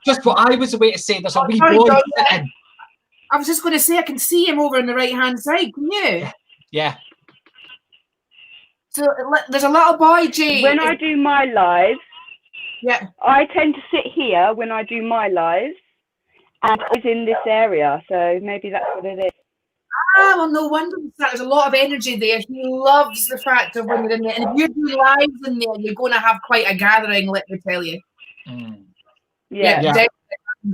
Just what I was about to say. There's a wee sorry, boy John, sitting. I was just going to say I can see him over on the right hand side. Can you? Yeah. So there's a little boy, Jay. When I do my lives, yeah, I tend to sit here when I do my lives, and I was in this area, so maybe that's what it is. Ah, well, no wonder. There's a lot of energy there. He loves the fact of when you're in there. And if you're doing lives in there, you're going to have quite a gathering, let me tell you. Yeah. Definitely.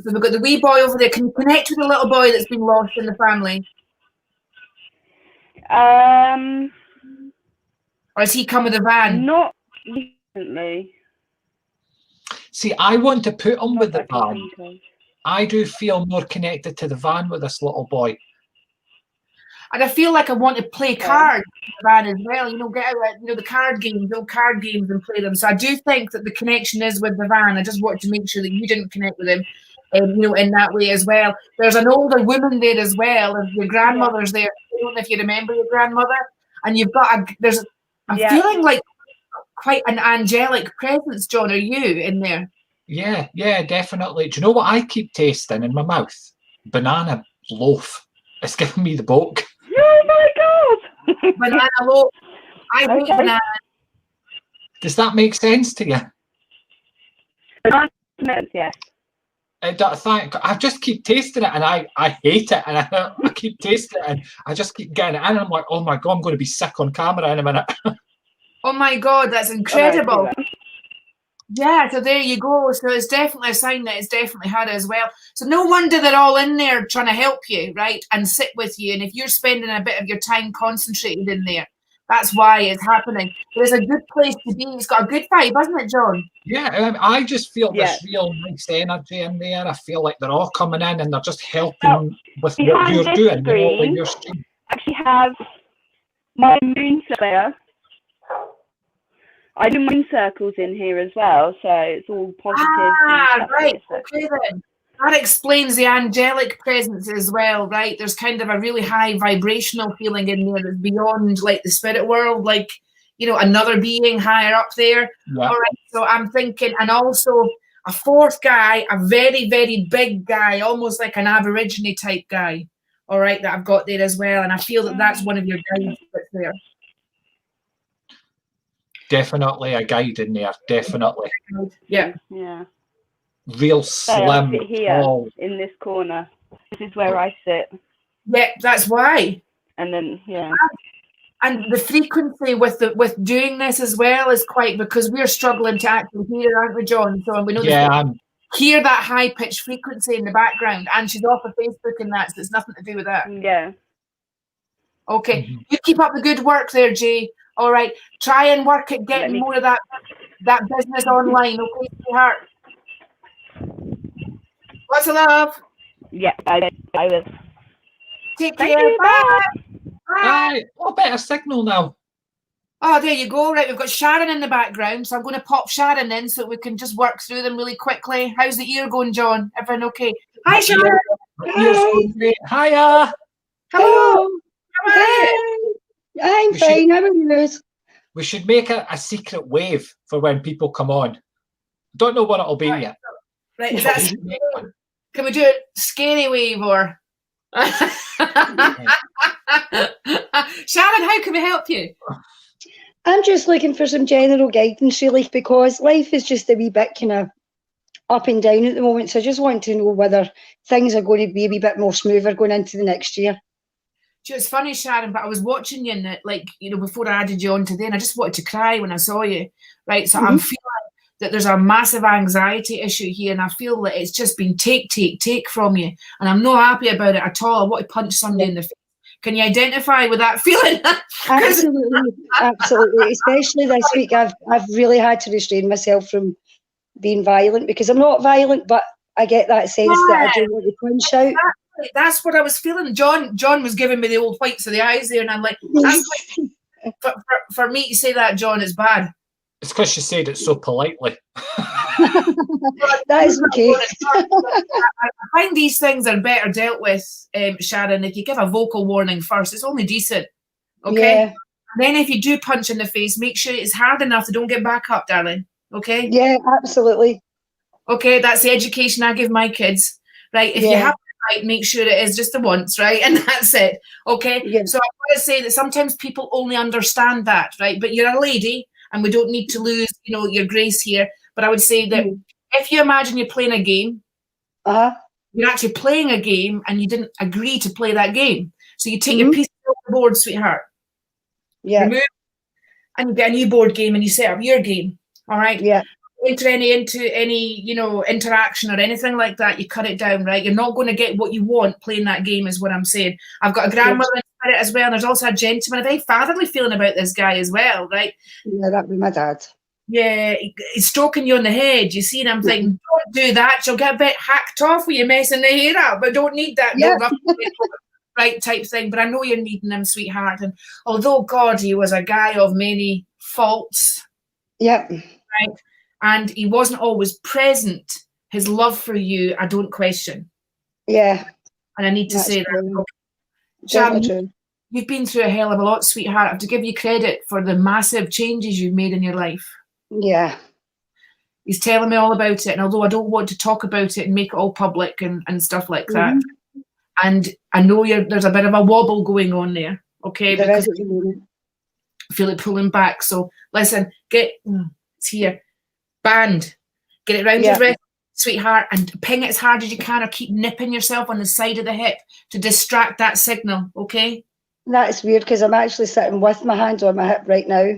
So we've got the wee boy over there. Can you connect with the little boy that's been lost in the family? Or has he come with a van? Not recently. See, I want to put him with the van. I do feel more connected to the van with this little boy. And I feel like I want to play cards in the van as well. You know, get out, the card games, and play them. So I do think that the connection is with the van. I just wanted to make sure that you didn't connect with him, in that way as well. There's an older woman there as well. And your grandmother's there. I don't know if you remember your grandmother. And you've got I'm feeling like quite an angelic presence, John. Are you in there? Yeah, definitely. Do you know what I keep tasting in my mouth? Banana loaf. It's giving me the bulk. Oh my God! Banana loaf. I want banana. Does that make sense to you? Yes. I just keep tasting it, and I hate it, and I keep tasting it, and I just keep getting it in, and I'm like, oh my God, I'm going to be sick on camera in a minute. Oh my God, that's incredible. Yeah, so there you go. So it's definitely a sign that it's definitely had as well. So no wonder they're all in there trying to help you, right, and sit with you. And if you're spending a bit of your time concentrated in there, that's why it's happening. But it's a good place to be. It's got a good vibe, hasn't it, John? Yeah, I just feel this real nice energy in there. I feel like they're all coming in and they're just helping with what you're doing. Screen, your stream. I actually have my moon there. I do moon circles in here as well, so it's all positive. Ah, right. Okay then. That explains the angelic presence as well, right? There's kind of a really high vibrational feeling in there that's beyond like the spirit world, like, another being higher up there. Yeah. All right. So I'm thinking, and also a 4th guy, a very, very big guy, almost like an Aborigine type guy. All right, that I've got there as well. And I feel that that's one of your guides that's there. Definitely a guide in there. Definitely. Yeah. Real slim. I sit here in this corner. This is where I sit. Yeah, that's why. And then and the frequency with doing this as well is quite, because we're struggling to actually hear, aren't we, John? So we know hear that high pitched frequency in the background, and she's off of Facebook and that, so it's nothing to do with that. Yeah. Okay, you keep up the good work there, Jay. All right, try and work at getting more of that business online. Okay, sweetheart. Lots of love. Yeah, I will. Take care. Bye. Bye. What better signal now? Oh, there you go. Right, we've got Sharon in the background, so I'm going to pop Sharon in so we can just work through them really quickly. How's the ear going, John? Everyone okay? Hi, Sharon. Hi. Hiya. Hello. How are you? I'm fine. How are you? We should make a secret wave for when people come on. Don't know what it'll be yet. Right, is that can we do a scary wave or? Sharon, how can we help you? I'm just looking for some general guidance, really, because life is just a wee bit kind of up and down at the moment. So I just want to know whether things are going to be a wee bit more smoother going into the next year. It's funny, Sharon, but I was watching you and before I added you on today, and I just wanted to cry when I saw you. Right, so I'm feeling that there's a massive anxiety issue here, and I feel that it's just been take from you, and I'm not happy about it at all. I want to punch somebody in the face. Can you identify with that feeling? Absolutely. Especially this week, I've really had to restrain myself from being violent, because I'm not violent, but I get that sense that I do want to punch out. That's what I was feeling. John was giving me the old whites of the eyes there, and I'm like, for me to say that, John, is bad. It's because she said it so politely. That is okay. I find these things are better dealt with, Sharon, if you give a vocal warning first. It's only decent. Okay? Yeah. And then if you do punch in the face, make sure it's hard enough to don't get back up, darling. Okay? Yeah, absolutely. Okay, that's the education I give my kids. Right? If you have to fight, make sure it is just the once, right? And that's it. Okay? Yeah. So I want to say that sometimes people only understand that, right? But you're a lady, and we don't need to lose, your grace here. But I would say that if you imagine you're playing a game, you're actually playing a game and you didn't agree to play that game. So you take your piece off the board, sweetheart. Yeah. Remove, and you get a new board game and you set up your game. All right? Yeah. Into any interaction or anything like that, you cut it down, right? You're not going to get what you want playing that game, is what I'm saying. I've got a grandmother in spirit as well, and there's also a gentleman, a very fatherly feeling about this guy as well, right? Yeah, that'd be my dad. Yeah, he's stroking you on the head, you see, and I'm thinking, don't do that, you'll get a bit hacked off with you messing the hair up, but don't need that, right type thing. But I know you're needing him, sweetheart, and although God, he was a guy of many faults, right, and he wasn't always present, his love for you, I don't question. Yeah. And I need to say that. Sharon, you've been through a hell of a lot, sweetheart. I have to give you credit for the massive changes you've made in your life. Yeah. He's telling me all about it, and although I don't want to talk about it and make it all public and stuff like that, and I know there's a bit of a wobble going on there, okay? There because is at the moment. I feel it pulling back. So listen, it's here. Band. Get it round your wrist, sweetheart, and ping it as hard as you can, or keep nipping yourself on the side of the hip to distract that signal, okay? That's weird because I'm actually sitting with my hand on my hip right now.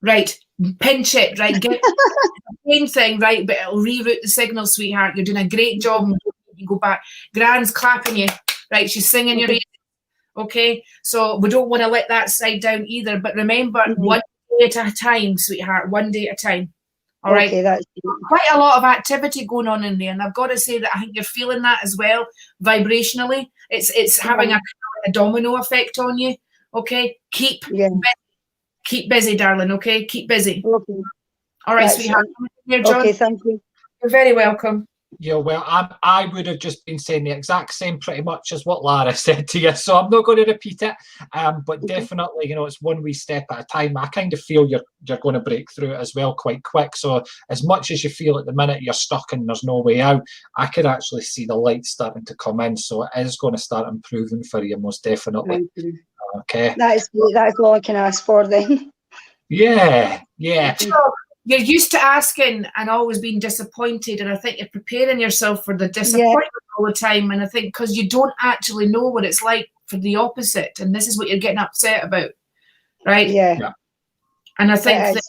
Right. Pinch it, right? Get the same thing, right? But it'll reroute the signal, sweetheart. You're doing a great job. You go back. Gran's clapping you, right? She's singing your ear, okay? So we don't want to let that side down either. But remember, one day at a time, sweetheart. One day at a time. All right. Okay, that's quite a lot of activity going on in there, and I've got to say that I think you're feeling that as well, vibrationally. It's having a domino effect on you. Okay, keep busy, darling. Okay, keep busy. Okay. All right, sweetheart. Here, John. Okay, thank you. You're very welcome. Yeah, well, I would have just been saying the exact same pretty much as what Lara said to you, so I'm not going to repeat it. But definitely, it's one wee step at a time. I kind of feel you're going to break through it as well quite quick. So as much as you feel at the minute you're stuck and there's no way out, I could actually see the light starting to come in. So it is going to start improving for you, most definitely. Thank you. Okay. That's all I can ask for then. Yeah. You're used to asking and always being disappointed, and I think you're preparing yourself for the disappointment all the time. And I think because you don't actually know what it's like for the opposite, and this is what you're getting upset about, right? Yeah. And I think that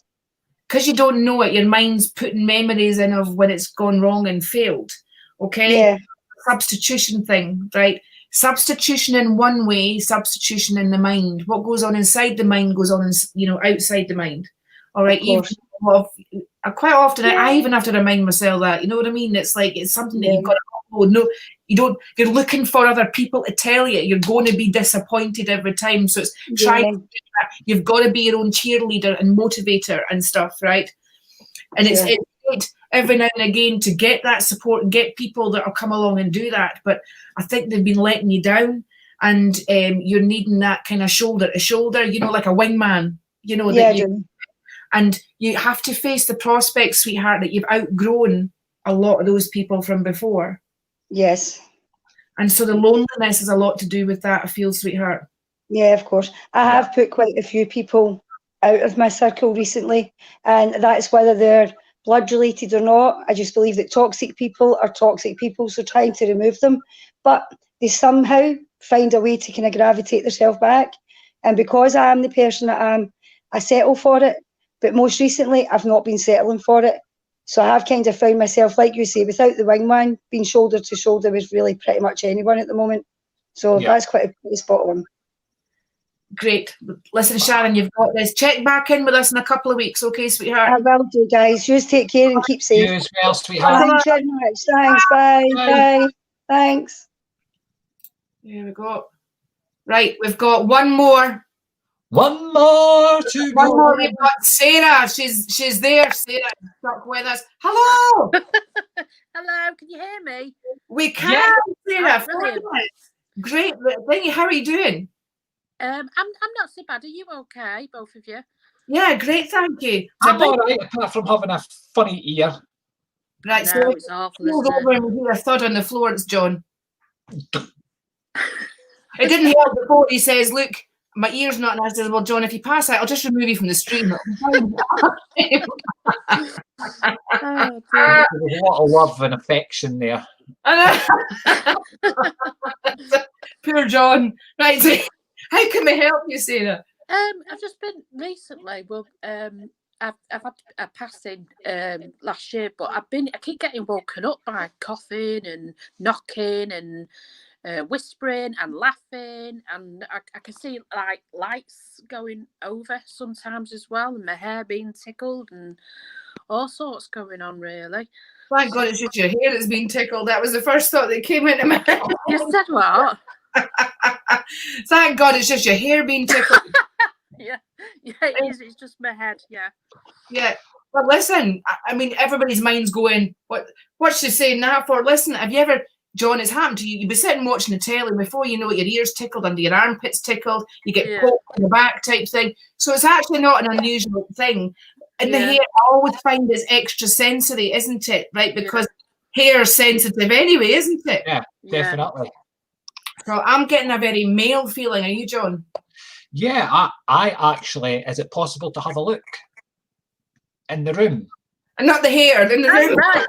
because you don't know it, your mind's putting memories in of when it's gone wrong and failed. Okay. Yeah. Substitution thing, right? Substitution in one way, substitution in the mind. What goes on inside the mind goes on, outside the mind. All right. Quite often, I even have to remind myself that, you know what I mean? It's like, it's something that you've got to upload. No, you don't, you're looking for other people to tell you. You're going to be disappointed every time. So it's trying to do that. You've got to be your own cheerleader and motivator and stuff, right? And it's great every now and again to get that support and get people that will come along and do that. But I think they've been letting you down, and you're needing that kind of shoulder to shoulder, like a wingman, and you have to face the prospect, sweetheart, that you've outgrown a lot of those people from before. Yes. And so the loneliness has a lot to do with that, I feel, sweetheart. Yeah, of course. I have put quite a few people out of my circle recently, and that's whether they're blood related or not. I just believe that toxic people are toxic people, so trying to remove them. But they somehow find a way to kind of gravitate themselves back. And because I am the person that I am, I settle for it. But most recently, I've not been settling for it. So I have kind of found myself, like you say, without the wingman, being shoulder to shoulder with really pretty much anyone at the moment. So that's quite a spot on. Great. Listen, Sharon, you've got this. Check back in with us in a couple of weeks, okay, sweetheart? I will do, guys. You take care and keep safe. You as well, sweetheart. Thanks very much. Thanks. Bye. Bye. Thanks. Here we go. Right, we've got one more. One more to One go. more. We've got Sarah. She's there. Sarah, stuck with us. Hello. Hello, can you hear me? We can, Yeah. Sarah. Oh, brilliant. Great. Thank you. How are you doing? I'm not so bad. Are you okay, both of you? Yeah, great. Thank you. I'm all right, apart from having a funny ear. Right, No, so it's awful, rolled isn't over it? and we hear a thud on the floor. It's John. It didn't help before he says, "Look, my ear's not nice." I said, "Well, John, if you pass out, I'll just remove you from the stream." Oh, There's a lot of love and affection there. Poor John. Right, so how can we help you, Sarah? I've just been recently. Well, I've had a passing last year, but I keep getting woken up by coughing and knocking and whispering and laughing, and I can see like lights going over sometimes as well, and my hair being tickled and all sorts going on, really. Thank God it's just your hair that's been tickled. That was the first thought that came into my head. You said what? Thank God it's just your hair being tickled. Yeah, it is. It's just my head. Yeah. Yeah. But listen, I mean, everybody's mind's going, what's she saying that for? Listen, have you ever, John, it's happened to you. You'd be sitting watching the telly, before you know it, your ears tickled, under your armpits tickled, you get poked in the back type thing. So it's actually not an unusual thing. And the hair, I always find it's extra sensory, isn't it? Right? Because hair's sensitive anyway, isn't it? Yeah, definitely. So I'm getting a very male feeling. Are you, John? Yeah, I actually, is it possible to have a look in the room? And not the hair, in the room. Right.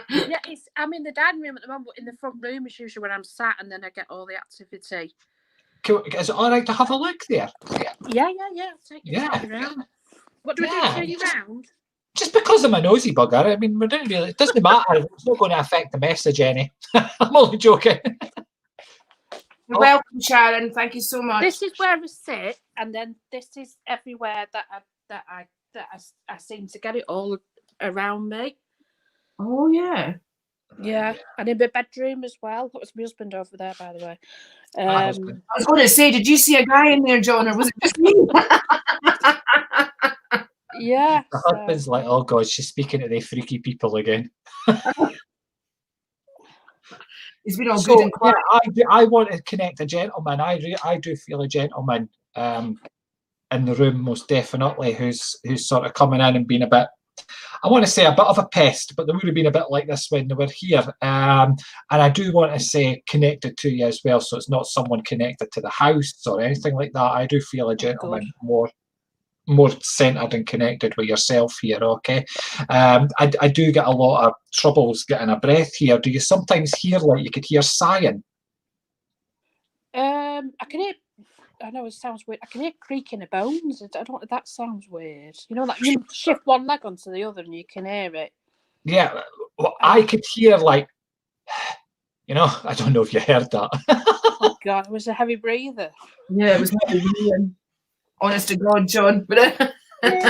Yeah, I'm in the dining room at the moment, but in the front room is usually when I'm sat, and then I get all the activity. Is it all right to have a look there? Yeah. Take you around. What do we do? Show you around? Just because I'm a nosy bugger. I mean, it doesn't matter. It's not going to affect the message any. I'm only joking. Oh. Welcome, Sharon. Thank you so much. This is where I sit, and then this is everywhere that I seem to get it all around me. Oh yeah. Yeah, and in my bedroom as well. That was my husband over there, by the way. I was going to say, did you see a guy in there, John, or was it just me? Yeah. The husband's like, oh God, she's speaking to the freaky people again. He's been all good and quiet. Yeah, I want to connect a gentleman. I do feel a gentleman in the room, most definitely, who's sort of coming in and being a bit, I want to say a bit of a pest, but they would have been a bit like this when they were here. And I do want to say connected to you as well, so it's not someone connected to the house or anything like that. I do feel a gentleman more centered and connected with yourself here, okay? I do get a lot of troubles getting a breath here. Do you sometimes hear like you could hear sighing? I can hear. I know it sounds weird. I can hear creaking of bones. I don't. That sounds weird. You know, like you shift one leg onto the other and you can hear it. Yeah, well, I could hear like, you know, I don't know if you heard that. Oh God, it was a heavy breather. Yeah, it was heavy breathing. Honest to God, John. But that's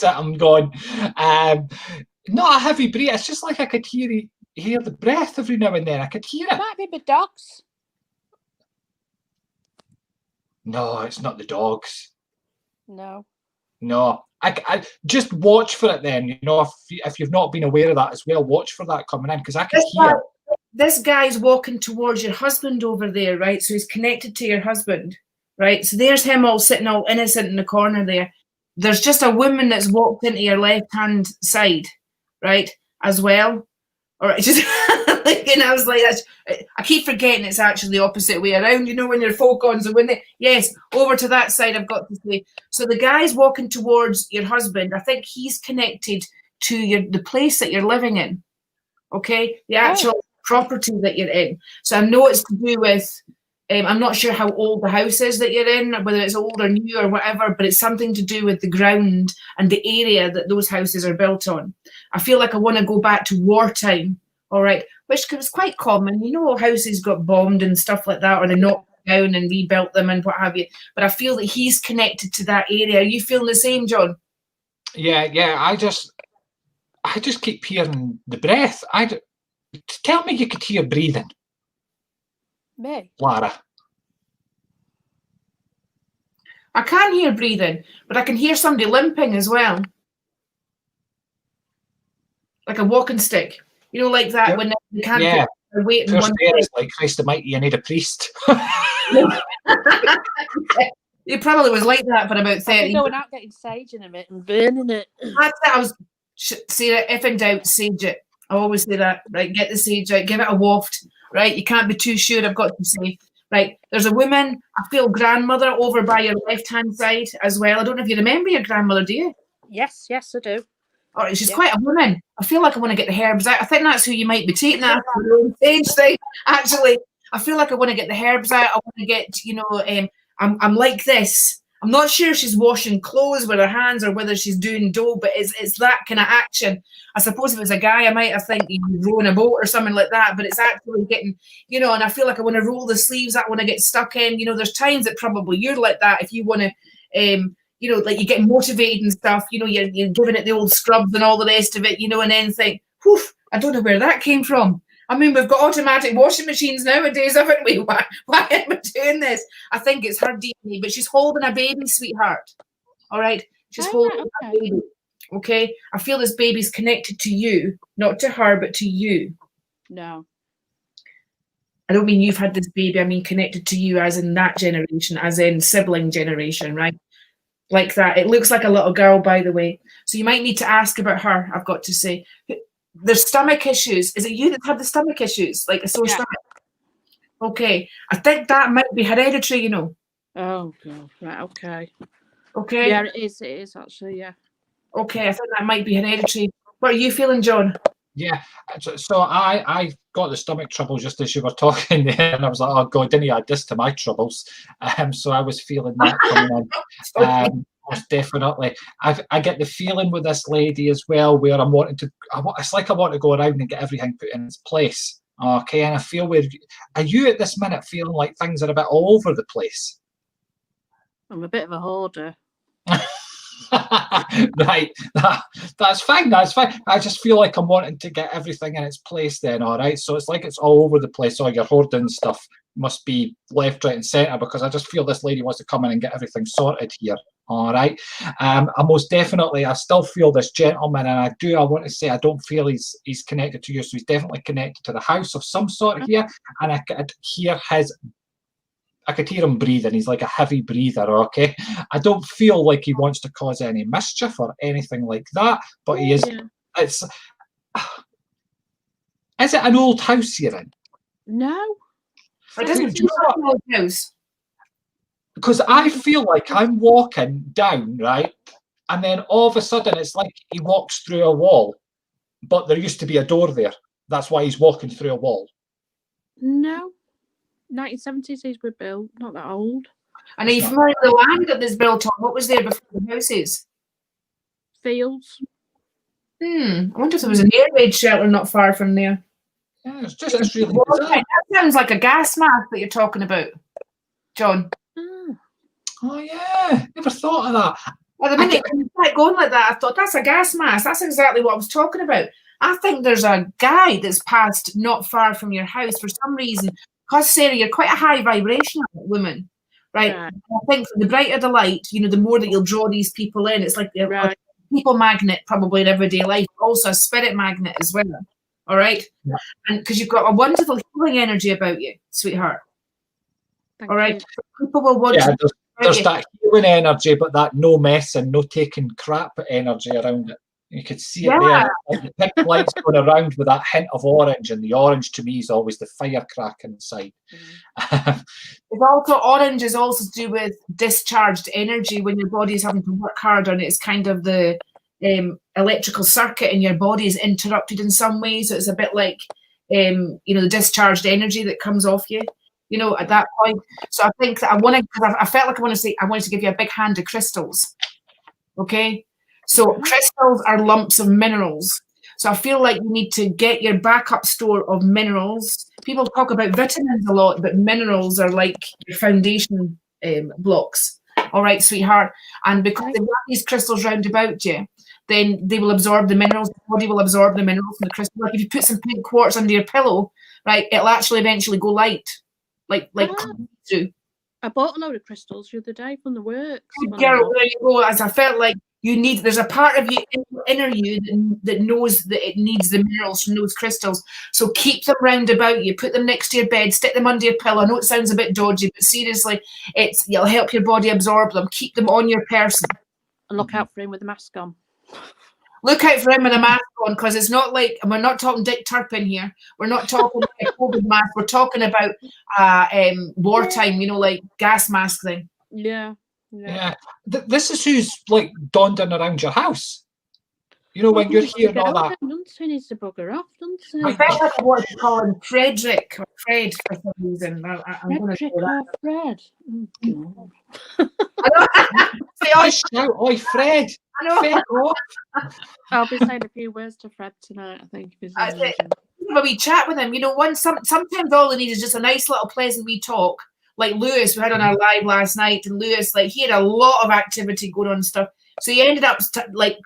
it. I'm going. Not a heavy breath. It's just like I could hear the breath every now and then. I could hear it. It might be the dogs. No, it's not the dogs. No. I just watch for it then. You know, if you've not been aware of that as well, watch for that coming in, because I can hear it. This guy's walking towards your husband over there, right? So he's connected to your husband, right? So there's him all sitting all innocent in the corner there. There's just a woman that's walked into your left-hand side, right, as well. All right, just and I was like, I keep forgetting it's actually the opposite way around. You know, when you're folk on, so when they, yes, over to that side, I've got to say. So the guy's walking towards your husband. I think he's connected to the place that you're living in. Okay, the actual property that you're in. So I know it's to do with. I'm not sure how old the house is that you're in, whether it's old or new or whatever, but it's something to do with the ground and the area that those houses are built on. I feel like I want to go back to wartime, all right, which was quite common. You know, houses got bombed and stuff like that, or they knocked down and rebuilt them and what have you. But I feel that he's connected to that area. Are you feeling the same, John? Yeah. I just keep hearing the breath. Tell me you could hear breathing, Me? Lara. I can hear breathing, but I can hear somebody limping as well. Like a walking stick. You know, like that when they can't put their weight in First one there leg. is like, Christ almighty, you need a priest. It probably was like that for about I'll 30 be going out getting sage in a bit and burning it. That's it. I was say if in doubt, sage it. I always say that. Right, get the sage out, give it a waft. Right, you can't be too sure. I've got to say. Right, there's a woman, I feel grandmother over by your left-hand side as well. I don't know if you remember your grandmother, do you? Yes, yes, I do. All right, she's quite a woman. I feel like I want to get the herbs out. I think that's who you might be taking that for your own stage thing. Actually, I feel like I want to get the herbs out. I want to get, you know, I'm like this. I'm not sure if she's washing clothes with her hands or whether she's doing dough, but it's that kind of action. I suppose if it was a guy, I might have think he's rowing a boat or something like that, but it's actually getting, you know, and I feel like I want to roll the sleeves out when I get stuck in. You know, there's times that probably you're like that if you want to, you know, like you get motivated and stuff, you know, you're giving it the old scrubs and all the rest of it, you know, and then think, whew, I don't know where that came from. I mean, we've got automatic washing machines nowadays, haven't we? Why am I doing this? I think it's her DNA, but she's holding a baby, sweetheart. All right? She's holding a baby. Okay? I feel this baby's connected to you, not to her, but to you. No. I don't mean you've had this baby. I mean connected to you as in that generation, as in sibling generation, right? Like that. It looks like a little girl, by the way. So you might need to ask about her, I've got to say. There's stomach issues. Is it you that had the stomach issues? Like a sore stomach? Okay. I think that might be hereditary, you know. Oh, God. Right, okay. Okay. Yeah, it is actually, yeah. Okay, I think that might be hereditary. What are you feeling, John? Yeah, so I got the stomach trouble just as you were talking there, and I was like, oh God, didn't you add this to my troubles? So I was feeling that coming on. Most definitely. I get the feeling with this lady as well, where I'm wanting to, it's like I want to go around and get everything put in its place. Okay, and I feel are you at this minute feeling like things are a bit all over the place? I'm a bit of a hoarder. Right, that's fine. That's fine. I just feel like I'm wanting to get everything in its place then. All right, so it's like it's all over the place. All your hoarding stuff must be left, right, and centre, because I just feel this lady wants to come in and get everything sorted here. All right, I most definitely, I still feel this gentleman, and I want to say I don't feel he's connected to you, so he's definitely connected to the house of some sort here, and I could hear him breathing. He's like a heavy breather, okay? I don't feel like he wants to cause any mischief or anything like that, but he is. Yeah. Is it an old house you're in? No. It doesn't feel like an old house. Because I feel like I'm walking down, right? And then all of a sudden it's like he walks through a wall, but there used to be a door there. That's why he's walking through a wall. No. 1970s these were built, not that old. And are you familiar with the land that was built on? What was there before the houses? Fields. I wonder if there was an air raid shelter not far from there. Yeah, it's really bizarre. That sounds like a gas mask that you're talking about, John. Oh yeah, never thought of that. Well, the minute you started going like that, I thought that's a gas mask. That's exactly what I was talking about. I think there's a guy that's passed not far from your house for some reason. Because Sarah, you're quite a high vibrational woman, right? I think the brighter the light, you know, the more that you'll draw these people in. It's like a people magnet, probably in everyday life. Also a spirit magnet as well. All right, and because you've got a wonderful healing energy about you, sweetheart. All right, people will want to. There's that healing energy, but that no messing, no taking crap energy around it. You could see it there. Like the pink lights going around with that hint of orange, and the orange to me is always the firecracker inside. It's also orange is also to do with discharged energy when your body is having to work harder, and it's kind of the electrical circuit in your body is interrupted in some way. So it's a bit like you know, the discharged energy that comes off you. You know, at that point. So I think that I felt like I wanted to give you a big hand of crystals. Okay? So crystals are lumps of minerals. So I feel like you need to get your backup store of minerals. People talk about vitamins a lot, but minerals are like your foundation blocks. All right, sweetheart. And because they've got these crystals round about you, then they will absorb the minerals. The body will absorb the minerals from the crystal. Like if you put some pink quartz under your pillow, right, it'll actually eventually go light, like through. I bought a load of crystals the other day from the works. Good girl, there you go. As I felt like there's a part of you, inner you, that knows that it needs the minerals from those crystals. So keep them round about you. Put them next to your bed. Stick them under your pillow. I know it sounds a bit dodgy, but seriously, it'll help your body absorb them. Keep them on your person. And look out for him with the mask on. Look out for him with a mask on, because it's not like, we're not talking Dick Turpin here. We're not talking like COVID mask. We're talking about wartime, like gas mask thing. Yeah. This is who's like dawdling around your house. When you're hearing all that. He needs to bugger off, doesn't he? I felt like I wanted to call him Frederick or Fred for some reason. I'm going to say that. Fred. I shout, oi, Fred. I know. I'll be saying a few words to Fred tonight, I think. Have a wee chat with him. Sometimes all he needs is just a nice little pleasant wee talk. Like Lewis, we had on our live last night, and Lewis, like, he had a lot of activity going on and stuff. So he ended up,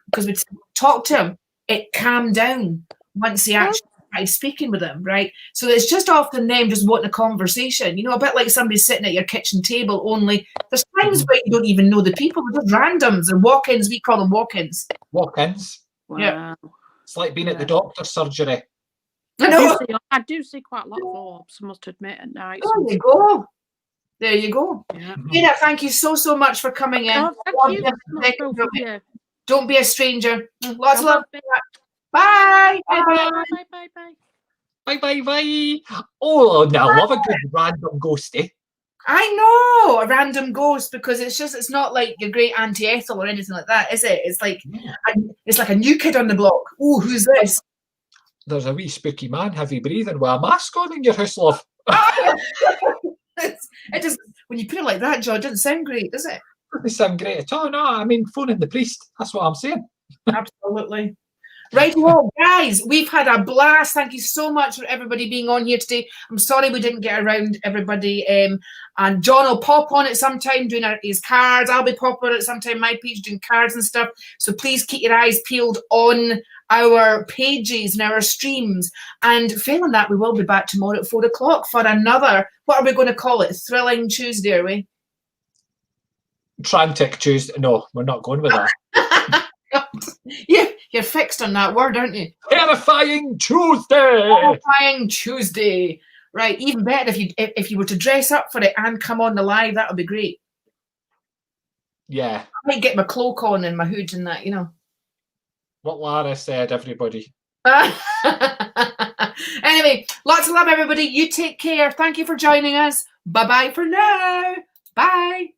because we talked to him, it calmed down once he actually started speaking with him, right? So it's just often them just wanting a conversation, a bit like somebody sitting at your kitchen table, only there's times where you don't even know the people, they're just randoms or walk-ins. We call them walk-ins. Walk-ins? Wow. Yeah. It's like being at the doctor's surgery. I do see quite a lot of orbs, I must admit, at night. There you go. Yeah. Tina, thank you so much for coming in. Thank you. Don't be a stranger. Lots of love. Bye. Bye. Oh, now I love a good random ghosty. I know, a random ghost, because it's not like your great Auntie Ethel or anything like that, is it? It's like a new kid on the block. Oh, who's this? There's a wee spooky man, heavy breathing, with a mask on in your house, love. It just, when you put it like that, John, it doesn't sound great, does it? Doesn't sound great at all. No, I mean, phoning the priest. That's what I'm saying. Absolutely. Right, well, guys, we've had a blast. Thank you so much for everybody being on here today. I'm sorry we didn't get around everybody. And John will pop on it sometime doing his cards. I'll be popping on it sometime, my page, doing cards and stuff. So please keep your eyes peeled on our pages and our streams. And failing that, we will be back tomorrow at 4 o'clock for another, what are we going to call it? Thrilling Tuesday, are we? Trantic Tuesday. No, we're not going with that. Yeah, you're fixed on that word, aren't you? Terrifying Tuesday. Terrifying Tuesday. Right, even better if you were to dress up for it and come on the live, that would be great. Yeah. I might get my cloak on and my hood and that, What Lara said, everybody. Anyway, lots of love, everybody. You take care. Thank you for joining us. Bye-bye for now. Bye.